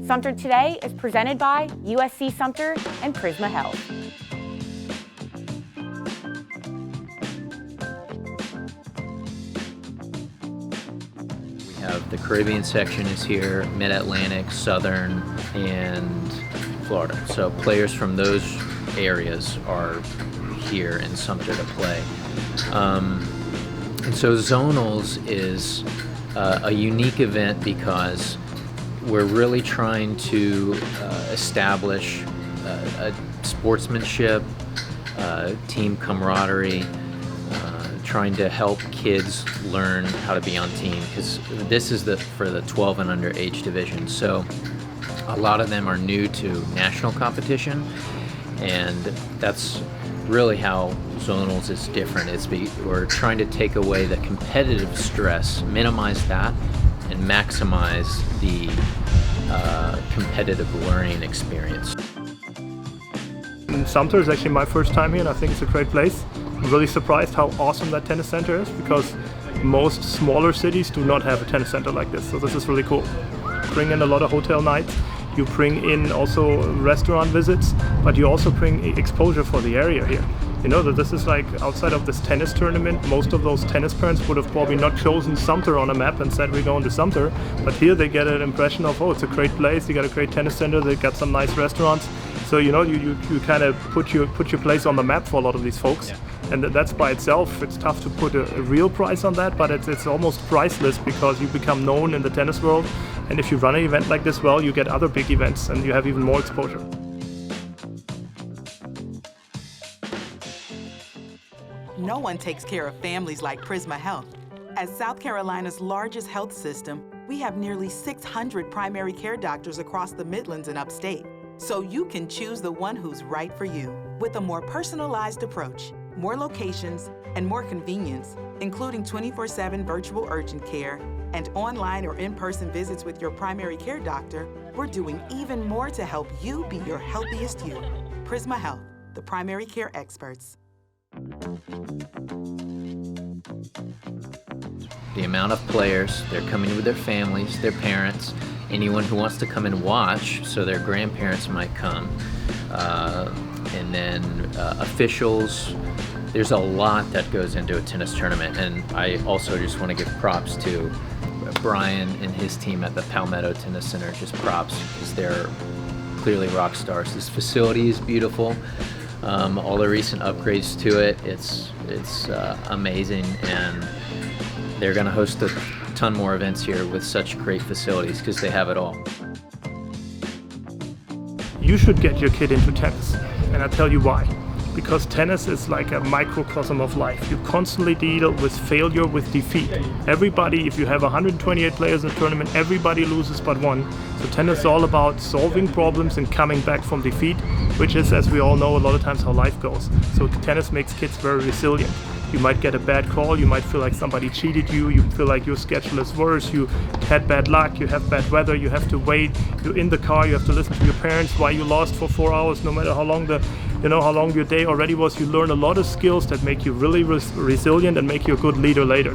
Sumter Today is presented by USC Sumter and Prisma Health. The Caribbean section is here, Mid-Atlantic, Southern, and Florida. So players from those areas are here in Sumter to play. And so Zonals is a unique event because we're really trying to establish a sportsmanship, team camaraderie, trying to help kids learn how to be on team, because this is for the 12 and under age division. So a lot of them are new to national competition, and that's really how Zonals is different. We're trying to take away the competitive stress, minimize that, and maximize the competitive learning experience. Sumter is actually my first time here, and I think it's a great place. I'm really surprised how awesome that tennis center is, because most smaller cities do not have a tennis center like this, so this is really cool. Bring in a lot of hotel nights, you bring in also restaurant visits, but you also bring exposure for the area here. You know that this is like, outside of this tennis tournament, most of those tennis parents would have probably not chosen Sumter on a map and said we're going to Sumter, but here they get an impression of, oh, it's a great place, you got a great tennis center, they got some nice restaurants. So you know, you kind of put your place on the map for a lot of these folks. Yeah. And that's by itself, it's tough to put a real price on that, but it's almost priceless, because you become known in the tennis world. And if you run an event like this well, you get other big events and you have even more exposure. No one takes care of families like Prisma Health. As South Carolina's largest health system, we have nearly 600 primary care doctors across the Midlands and upstate. So you can choose the one who's right for you. With a more personalized approach, more locations, and more convenience, including 24/7 virtual urgent care and online or in-person visits with your primary care doctor, we're doing even more to help you be your healthiest you. Prisma Health, the primary care experts. The amount of players, they're coming with their families, their parents, anyone who wants to come and watch, so their grandparents might come. And then officials. There's a lot that goes into a tennis tournament, and I also just want to give props to Brian and his team at the Palmetto Tennis Center. Just props, because they're clearly rock stars. This facility is beautiful. All the recent upgrades to it, it's amazing, and they're going to host a ton more events here with such great facilities, because they have it all. You should get your kid into tennis, and I'll tell you why. Because tennis is like a microcosm of life. You constantly deal with failure, with defeat. Everybody, if you have 128 players in a tournament, everybody loses but one. So tennis is all about solving problems and coming back from defeat, which is, as we all know, a lot of times how life goes. So tennis makes kids very resilient. You might get a bad call, you might feel like somebody cheated you, you feel like your schedule is worse, you had bad luck, you have bad weather, you have to wait, you're in the car, you have to listen to your parents why you lost for 4 hours, no matter how long how long your day already was. You learn a lot of skills that make you really resilient and make you a good leader later.